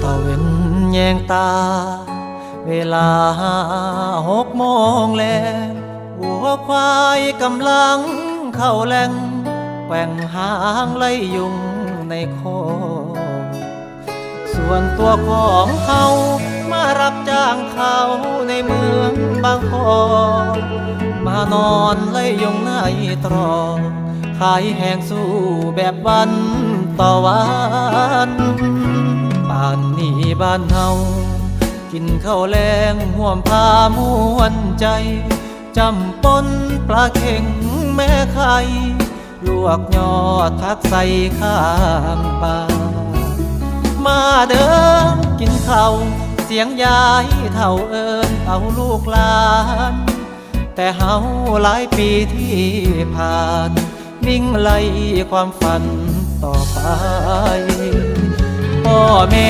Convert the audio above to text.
ตะเว้นแยงตาเวลา6 โมงแล้ววัวควายกำลังเข้าแหล่งแกว่งหางไล่ยุงในโคอกส่วนตัวของเขามารับจ้างเขาในเมืองบางกอกมานอนไล่ยุงในตรอกขายแห้งสู้แบบวันต่อวันป่านนี้บ้านเฮากินข้าวแลงห่วมพามวนใจจำปนปลาเข็งแม่ไข่ลวกยอดทักใส่ข้างป่ามาเดินกินข้าวเสียงยายเท่าเอิญเอาลูกหลานแต่เฮาหลายปีที่ผ่านวิ่งไล่ความฝันต่อไปพ่อแม่